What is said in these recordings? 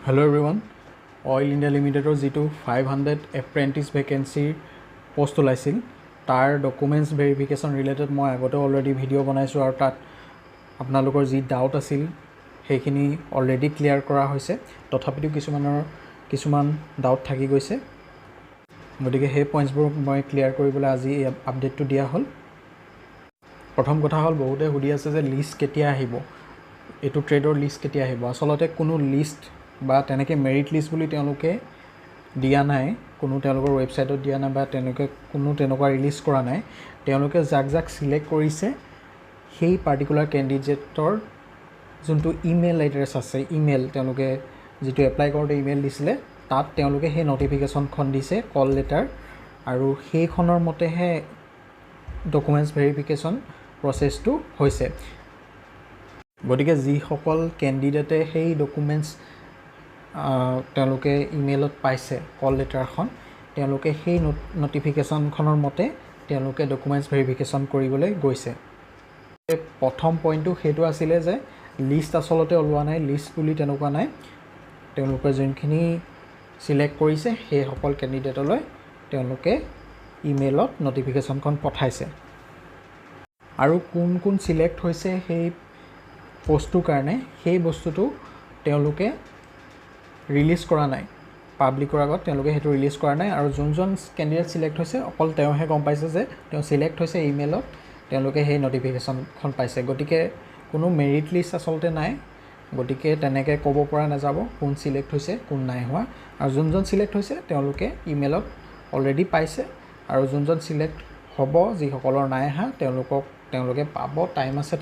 Hello everyone. Oil India Limited or G2 500 apprentice vacancy post ওলাইছিল তাৰ documents verification related মই আগতে already video' বনাইছোঁ আৰু তাত আপোনালোকৰ যি ডাউট আছিল সেইখিনি অলৰেডি ক্লিয়াৰ কৰা হৈছে তথাপিতো কিছুমান ডাউট থাকি গৈছে গতিকে সেই পইণ্টছবোৰ মই ক্লিয়াৰ কৰিবলৈ আজি এই আপডেটটো দিয়া হ'ল প্ৰথম কথা হ'ল বহুতে সুধি আছে যে লিষ্ট কেতিয়া আহিব এইটো ট্ৰেডৰ লিষ্ট কেতিয়া আহিব আসলতে কোনো লিষ্ট বা তেনেকৈ মেৰিট লিষ্ট বুলি তেওঁলোকে দিয়া নাই কোনো তেওঁলোকৰ ৱেবছাইটত দিয়া নাই বা তেওঁলোকে কোনো তেনেকুৱা ৰিলিজ কৰা নাই তেওঁলোকে যাক সিলেক্ট কৰিছে সেই পাৰ্টিকুলাৰ কেণ্ডিডেটৰ যোনটো ইমেইল এড্ৰেছ আছে ইমেইল তেওঁলোকে যিটো এপ্লাই কৰোঁতে ইমেইল দিছিলে তাত তেওঁলোকে সেই নটিফিকেশ্যনখন দিছে কল লেটাৰ আৰু সেইখনৰ মতেহে ডকুমেণ্টছ ভেৰিফিকেশ্যন প্ৰচেছটো হৈছে গতিকে যিসকল কেণ্ডিডেটে সেই ডকুমেণ্টছ তেওঁলোকে ইমেইলত পাইছে কল লেটাৰখন তেওঁলোকে সেই নটিফিকেশ্যনখনৰ মতে তেওঁলোকে ডকুমেণ্টছ ভেৰিফিকেশ্যন কৰিবলৈ গৈছে প্ৰথম পইণ্টটো সেইটো আছিলে যে লিষ্ট আচলতে ওলোৱা নাই লিষ্ট বুলি তেনেকুৱা নাই তেওঁলোকে যোনখিনি সিলেক্ট কৰিছে সেইসকল কেণ্ডিডেটলৈ তেওঁলোকে ইমেইলত নটিফিকেশ্যনখন পঠাইছে আৰু কোন সিলেক্ট হৈছে সেই পোষ্টটোৰ কাৰণে সেই বস্তুটো তেওঁলোকে ৰিলিজ কৰা নাই পাব্লিকৰ আগত তেওঁলোকে সেইটো ৰিলিজ কৰা নাই আৰু যোনজন কেণ্ডিডেট সিলেক্ট হৈছে অকল তেওঁহে গম পাইছে যে তেওঁ সিলেক্ট হৈছে ইমেইলত তেওঁলোকে সেই নটিফিকেশ্যনখন পাইছে গতিকে কোনো মেৰিট লিষ্ট আচলতে নাই গতিকে তেনেকৈ ক'ব পৰা নাযাব কোন সিলেক্ট হৈছে কোন নাই হোৱা আৰু যোনজন সিলেক্ট হৈছে তেওঁলোকে ইমেইলত অলৰেডি পাইছে আৰু যোনজন সিলেক্ট হ'ব যিসকলৰ নাই অহা তেওঁলোকে পাব টাইম আছে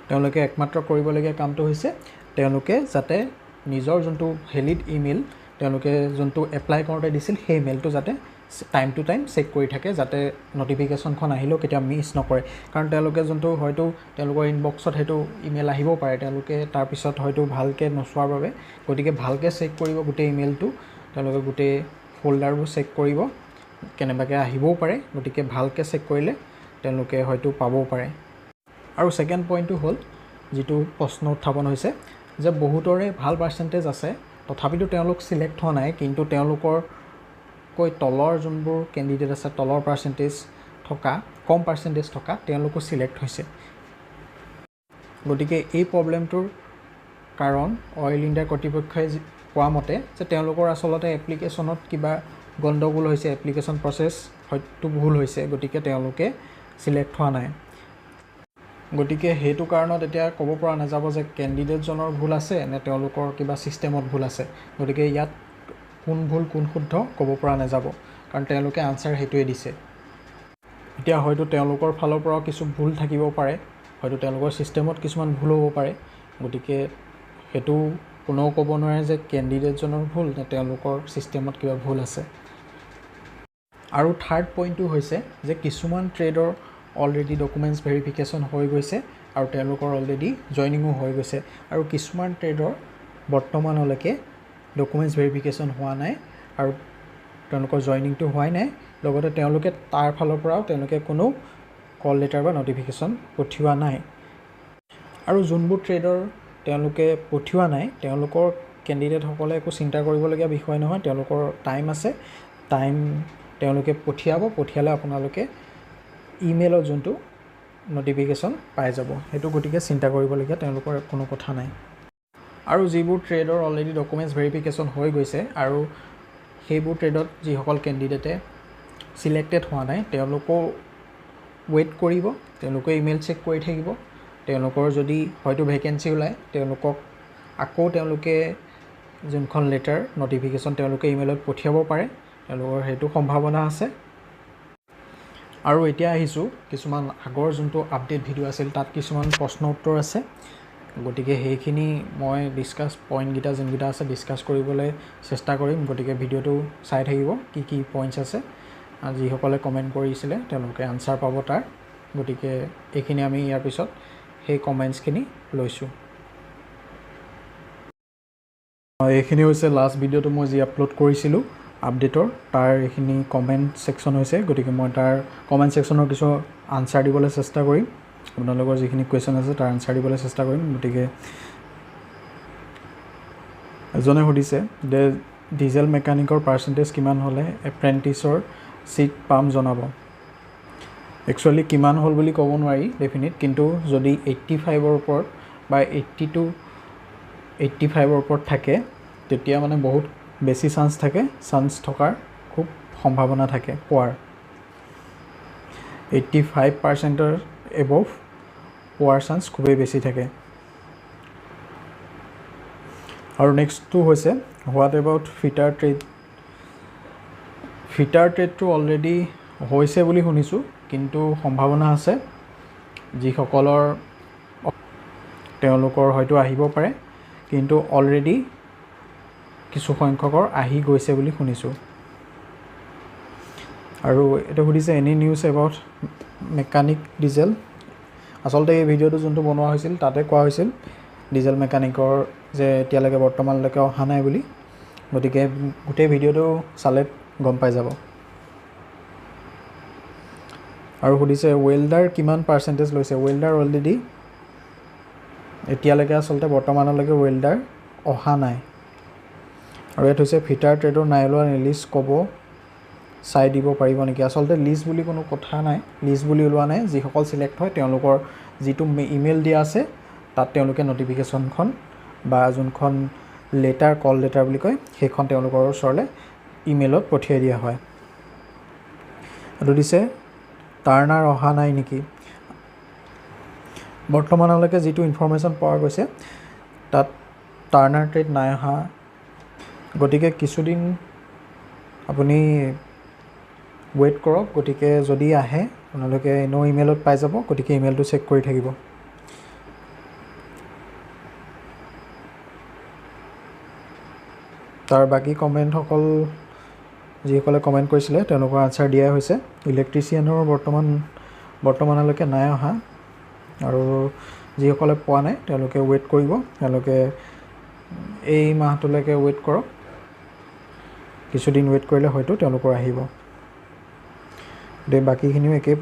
তেওঁলোকে একমাত্ৰ কৰিবলগীয়া কামটো হৈছে তেওঁলোকে যাতে নিজৰ যোনটো ভেলিড ইমেইল তেওঁলোকে যোনটো এপ্লাই কৰোঁতে দিছিল সেই ইমেইলটো যাতে টাইম টু টাইম চেক কৰি থাকে যাতে নটিফিকেশ্যনখন আহিলেও কেতিয়াও মিছ নকৰে কাৰণ তেওঁলোকে যোনটো হয়তো তেওঁলোকৰ ইনবক্সত সেইটো ইমেইল আহিব পাৰে তেওঁলোকে তাৰপিছত হয়তো ভালকৈ নোচোৱাৰ বাবে গতিকে ভালকৈ চেক কৰিব গোটেই ইমেইলটো তেওঁলোকে গোটেই ফ'ল্ডাৰবোৰ চেক কৰিব কেনেবাকৈ আহিবও পাৰে গতিকে ভালকৈ চেক কৰিলে তেওঁলোকে হয়তো পাবও পাৰে আৰু ছেকেণ্ড পইণ্টটো হ'ল যিটো প্ৰশ্ন উত্থাপন হৈছে যে বহুতৰে ভাল পাৰ্চেণ্টেজ আছে তথাপিতো তেওঁলোক সিলেক্ট হোৱা নাই কিন্তু তেওঁলোকৰকৈ তলৰ যোনবোৰ কেণ্ডিডেট আছে তলৰ পাৰ্চেণ্টেজ থকা কম পাৰ্চেণ্টেজ থকা তেওঁলোকো সিলেক্ট হৈছে গতিকে এই প্ৰব্লেমটোৰ কাৰণ অইল ইণ্ডিয়া কৰ্তৃপক্ষই কোৱা মতে যে তেওঁলোকৰ আচলতে এপ্লিকেশ্যনত কিবা গণ্ডগোল হৈছে এপ্লিকেশ্যন প্ৰচেছ হয়তো ভুল হৈছে গতিকে তেওঁলোকে সিলেক্ট হোৱা নাই গতিকে সেইটো কাৰণত এতিয়া ক'ব পৰা নাযাব যে কেণ্ডিডেটজনৰ ভুল আছে নে তেওঁলোকৰ কিবা ছিষ্টেমত ভুল আছে গতিকে ইয়াত কোন ভুল কোন শুদ্ধ ক'ব পৰা নাযাব কাৰণ তেওঁলোকে আনচাৰ সেইটোৱে দিছে এতিয়া হয়তো তেওঁলোকৰ ফালৰ পৰাও কিছু ভুল থাকিব পাৰে হয়তো তেওঁলোকৰ ছিষ্টেমত কিছুমান ভুল হ'ব পাৰে গতিকে সেইটো কোনেও ক'ব নোৱাৰে যে কেণ্ডিডেটজনৰ ভুল নে তেওঁলোকৰ ছিষ্টেমত কিবা ভুল আছে আৰু থাৰ্ড পইণ্টটো হৈছে যে কিছুমান ট্ৰেডৰ অলৰেডি ডকুমেণ্টছ ভেৰিফিকেশ্যন হৈ গৈছে আৰু তেওঁলোকৰ অলৰেডি জইনিঙো হৈ গৈছে আৰু কিছুমান ট্ৰেডৰ বৰ্তমানলৈকে ডকুমেণ্টছ ভেৰিফিকেশ্যন হোৱা নাই আৰু তেওঁলোকৰ জইনিংটো হোৱাই নাই লগতে তেওঁলোকে তাৰ ফালৰ পৰাও তেওঁলোকে কোনো কল লেটাৰ বা নটিফিকেশ্যন পঠিওৱা নাই আৰু যোনবোৰ ট্ৰেডৰ তেওঁলোকে পঠিওৱা নাই তেওঁলোকৰ কেণ্ডিডেটসকলে একো চিন্তা কৰিবলগীয়া বিষয় নহয় তেওঁলোকৰ টাইম আছে তেওঁলোকে পঠিয়ালে আপোনালোকে ইমেইলৰ যোনটো নটিফিকেশ্যন পাই যাব সেইটো গতিকে চিন্তা কৰিবলগীয়া তেওঁলোকৰ কোনো কথা নাই আৰু যিবোৰ ট্ৰেডৰ অলৰেডি ডকুমেণ্টছ ভেৰিফিকেশ্যন হৈ গৈছে আৰু সেইবোৰ ট্ৰেডত যিসকল কেণ্ডিডেটে সিলেক্টেড হোৱা নাই তেওঁলোকো ৱেইট কৰিব তেওঁলোকে ইমেইল চেক কৰি থাকিব তেওঁলোকৰ যদি হয়তো ভেকেঞ্চি ওলায় তেওঁলোকক আকৌ তেওঁলোকে যোনখন লেটাৰ নটিফিকেশ্যন তেওঁলোকে ইমেইলত পঠিয়াব পাৰে তেওঁলোকৰ সেইটো সম্ভাৱনা আছে আৰু এতিয়া আহিছোঁ কিছুমান আগৰ যোনটো আপডেট ভিডিঅ' আছিল তাত কিছুমান প্ৰশ্ন উত্তৰ আছে গতিকে সেইখিনি মই পইণ্টকেইটা যোনকেইটা আছে ডিছকাছ কৰিবলৈ চেষ্টা কৰিম গতিকে ভিডিঅ'টো চাই থাকিব কি পইণ্টছ আছে যিসকলে কমেণ্ট কৰিছিলে তেওঁলোকে আনচাৰ পাব তাৰ গতিকে এইখিনি আমি ইয়াৰ পিছত সেই কমেণ্টছখিনি লৈছোঁ এইখিনি হৈছে লাষ্ট ভিডিঅ'টো মই যি আপলোড কৰিছিলোঁ আপডেটৰ তাৰ এইখিনি কমেণ্ট ছেকশ্যন হৈছে গতিকে মই তাৰ কমেণ্ট ছেকশ্যনৰ কিছু আনচাৰ দিবলৈ চেষ্টা কৰিম আপোনালোকৰ যিখিনি কুৱেশ্যন আছে তাৰ আনচাৰ দিবলৈ চেষ্টা কৰিম গতিকে এজনে সুধিছে যে ডিজেল মেকানিকৰ পাৰ্চেণ্টেজ কিমান হ'লে এপ্ৰেণ্টিছৰ চিট পাম জনাব। একচুৱেলি কিমান হ'ল বুলি ক'ব নোৱাৰি ডেফিনিট, কিন্তু যদি 85ৰ ওপৰত বা 80 to 85ৰ ওপৰত থাকে তেতিয়া মানে বহুত বেছি চান্স থকাৰ খুব সম্ভাৱনা থাকে পোৱাৰ। 85% এবভ পোৱাৰ চান্স খুবেই বেছি থাকে। আৰু নেক্সটটো হৈছে what about fitter trade. Fitter ট্ৰেডটো অলৰেডি হৈছে বুলি শুনিছোঁ, কিন্তু সম্ভাৱনা আছে যিসকলৰ তেওঁলোকৰ হয়তো আহিব পাৰে, কিন্তু অলৰেডি কিছু সংখ্যকৰ আহি গৈছে বুলি শুনিছোঁ। আৰু এইটো সুধিছে any news about mechanic diesel. আচলতে এই ভিডিঅ'টো যোনটো বনোৱা হৈছিল তাতে কোৱা হৈছিল ডিজেল মেকানিকৰ যে এতিয়ালৈকে বৰ্তমানলৈকে অহা নাই বুলি, গতিকে গোটেই ভিডিঅ'টো চালে গম পাই যাব। আৰু সুধিছে ৱেল্ডাৰ কিমান পাৰ্চেণ্টেজ লৈছে। ৱেল্ডাৰ অলৰেডি এতিয়ালৈকে আচলতে বৰ্তমানলৈকে ৱেল্ডাৰ অহা নাই। আৰু ইয়াত হৈছে ফিটাৰ ট্ৰেডৰ নাই লোৱা লিষ্ট ক'ব চাই দিব পাৰিব নেকি। আচলতে লিষ্ট বুলি কোনো কথা নাই, লিষ্ট বুলি ওলোৱা নাই। যিসকল চিলেক্ট হয় তেওঁলোকৰ যিটো ইমেইল দিয়া আছে তাত তেওঁলোকে নটিফিকেশ্যনখন বা যোনখন লেটাৰ কল লেটাৰ বুলি কয় সেইখন তেওঁলোকৰ ওচৰলৈ ইমেইলত পঠিয়াই দিয়া হয়। এইটো দিছে টাৰ্ণাৰ অহা নাই নেকি। বৰ্তমানলৈকে যিটো ইনফৰ্মেশ্যন পোৱা গৈছে তাত টাৰ্ণাৰ ট্ৰেড নাই অহা, গতিকে কিছুদিন আপুনি ৱেইট কৰক। গতিকে যদি আহে আপোনালোকে এনেও ইমেইলত পাই যাব, গতিকে ইমেইলটো চেক কৰি থাকিব। তাৰ বাকী কমেণ্টসকল যিসকলে কমেণ্ট কৰিছিলে তেওঁলোকৰ আনচাৰ দিয়া হৈছে। ইলেক্ট্ৰিচিয়ানৰ বৰ্তমানলৈকে নাই অহা, আৰু যিসকলে পোৱা নাই তেওঁলোকে ৱেইট কৰিব। তেওঁলোকে এই মাহটোলৈকে ৱেইট কৰক, কিছুদিন ৱেইট কৰিলে হয়তো তেওঁলোকৰ আহিব। গতিকে বাকীখিনিও একেই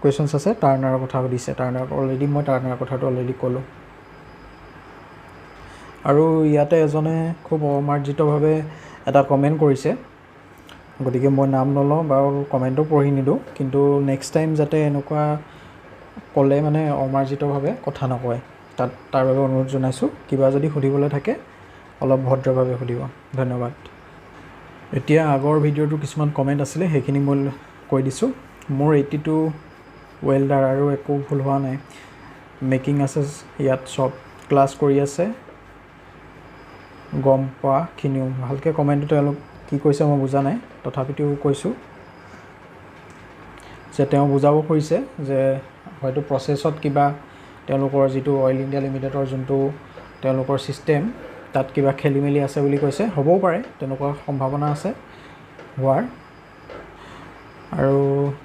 কুৱেশ্যনছ আছে। টাৰ্ণাৰৰ কথা সুধিছে, টাৰ্ণাৰ অলৰেডি মই টাৰ্ণাৰৰ কথাটো অলৰেডি ক'লোঁ। আৰু ইয়াতে এজনে খুব অমাৰ্জিতভাৱে এটা কমেণ্ট কৰিছে, গতিকে মই নাম নলওঁ বাৰু কমেণ্টো পঢ়ি নিদিওঁ, কিন্তু নেক্সট টাইম যাতে এনেকুৱা ক'লে মানে অমাৰ্জিতভাৱে কথা নকয় তাৰ বাবে অনুৰোধ জনাইছোঁ। কিবা যদি সুধিবলৈ থাকে অলপ ভদ্ৰভাৱে সুধিব। ধন্যবাদ। এতিয়া আগৰ ভিডিঅ'টোৰ কিছুমান কমেণ্ট আছিলে সেইখিনি মই কৈ দিছোঁ। মোৰ 82 ৱেল্ডাৰ আৰু একো ভুল হোৱা নাই, মেকিং আছে ইয়াত চব ক্লাছ কৰি আছে গম পোৱাখিনিও। ভালকৈ কমেণ্টটো তেওঁলোক কি কৈছে মই বুজা নাই, তথাপিতো কৈছোঁ যে তেওঁ বুজাব খুজিছে যে হয়তো প্ৰচেছত কিবা তেওঁলোকৰ যিটো অইল ইণ্ডিয়া লিমিটেডৰ যোনটো তেওঁলোকৰ ছিষ্টেম তাত কিবা খেলি মেলি আছে বুলি কৈছে। হ'বও পাৰে, তেনেকুৱা সম্ভাৱনা আছে হোৱাৰ। আৰু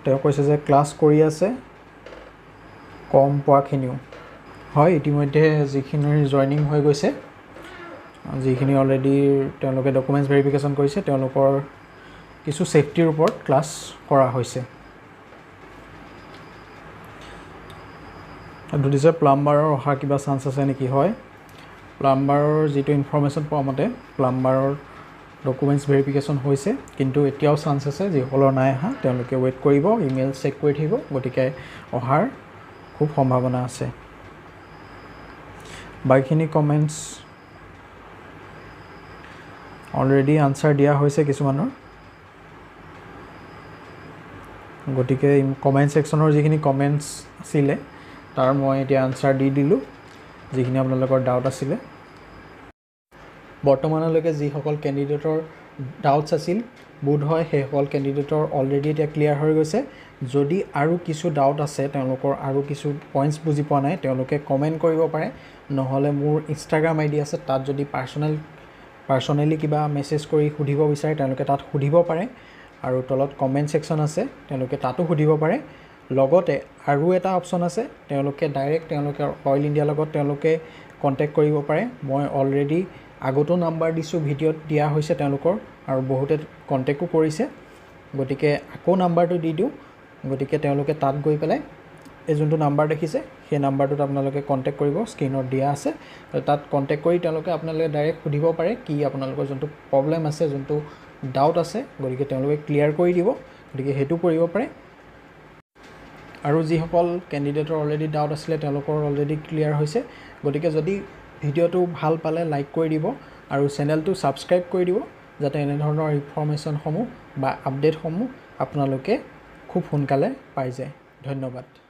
তেওঁ কৈছে যে ক্লাছ কৰি আছে কম পোৱাখিনিও। হয়, ইতিমধ্যে যিখিনি জইনিং হৈ গৈছে, যিখিনি অলৰেডি তেওঁলোকে ডকুমেণ্টছ ভেৰিফিকেশ্যন কৰিছে, তেওঁলোকৰ কিছু ছেফটিৰ ওপৰত ক্লাছ কৰা হৈছে। সুধিছে প্লাম্বাৰৰ অহাৰ কিবা চান্স আছে নেকি। হয়, প্লাম্বাৰৰ যিটো ইনফৰ্মেশ্যন পোৱা মতে প্লাম্বাৰৰ ডকুমেণ্টছ ভেৰিফিকেশ্যন হৈছে, কিন্তু এতিয়াও চান্স আছে যিসকলৰ নাই অহা তেওঁলোকে ৱেইট কৰিব, ইমেইল চেক কৰি থাকিব, গতিকে অহাৰ খুব সম্ভাৱনা আছে। বাকীখিনি কমেণ্টছ অলৰেডি আনচাৰ দিয়া হৈছে কিছুমানৰ, গতিকে কমেণ্ট ছেকশ্যনৰ যিখিনি কমেণ্টছ আছিলে তাৰ মই এতিয়া আনচাৰ দি দিলোঁ যিখিনি আপোনালোকৰ ডাউট আছিলে। বৰ্তমানলৈকে যিসকল কেণ্ডিডেটৰ ডাউটছ আছিল বোধ হয় সেইসকল কেণ্ডিডেটৰ অলৰেডি এতিয়া ক্লিয়াৰ হৈ গৈছে। যদি আৰু কিছু ডাউট আছে, তেওঁলোকৰ আৰু কিছু পইণ্টছ বুজি পোৱা নাই, তেওঁলোকে কমেণ্ট কৰিব পাৰে, নহ'লে মোৰ ইনষ্টাগ্ৰাম আইডি আছে, তাত যদি পাৰ্চনেলি কিবা মেছেজ কৰি সুধিব বিচাৰে তেওঁলোকে তাত সুধিব পাৰে। আৰু তলত কমেণ্ট ছেকশ্যন আছে, তেওঁলোকে তাতো সুধিব পাৰে। লগতে আৰু এটা অপশ্যন আছে, তেওঁলোকে ডাইৰেক্ট তেওঁলোকে অইল ইণ্ডিয়াৰ লগত তেওঁলোকে কণ্টেক্ট কৰিব পাৰে। মই অলৰেডি আগতো নাম্বাৰ দিছোঁ, ভিডিঅ'ত দিয়া হৈছে তেওঁলোকৰ, আৰু বহুতে কণ্টেক্টো কৰিছে, গতিকে আকৌ নাম্বাৰটো দি দিওঁ। গতিকে তেওঁলোকে তাত গৈ পেলাই এই যোনটো নাম্বাৰ দেখিছে সেই নাম্বাৰটোত আপোনালোকে কণ্টেক্ট কৰিব, স্ক্ৰীনত দিয়া আছে। তাত কণ্টেক্ট কৰি তেওঁলোকে আপোনালোকে ডাইৰেক্ট সুধিব পাৰে কি আপোনালোকৰ যোনটো প্ৰব্লেম আছে, যোনটো ডাউট আছে, গতিকে তেওঁলোকে ক্লিয়াৰ কৰি দিব। গতিকে সেইটো কৰিব পাৰে। আৰু যিসকল কেণ্ডিডেটৰ অলৰেডি ডাউট আছিলে তেওঁলোকৰ অলৰেডি ক্লিয়াৰ হৈছে। গতিকে যদি ভিডিঅ'টো ভাল পালে লাইক কৰি দিব আৰু চেনেলটো ছাবস্ক্ৰাইব কৰি দিব, যাতে এনেধৰণৰ ইনফৰ্মেশ্যনসমূহ বা আপডেটসমূহ আপোনালোকে খুব সোনকালে পাই যায়। ধন্যবাদ।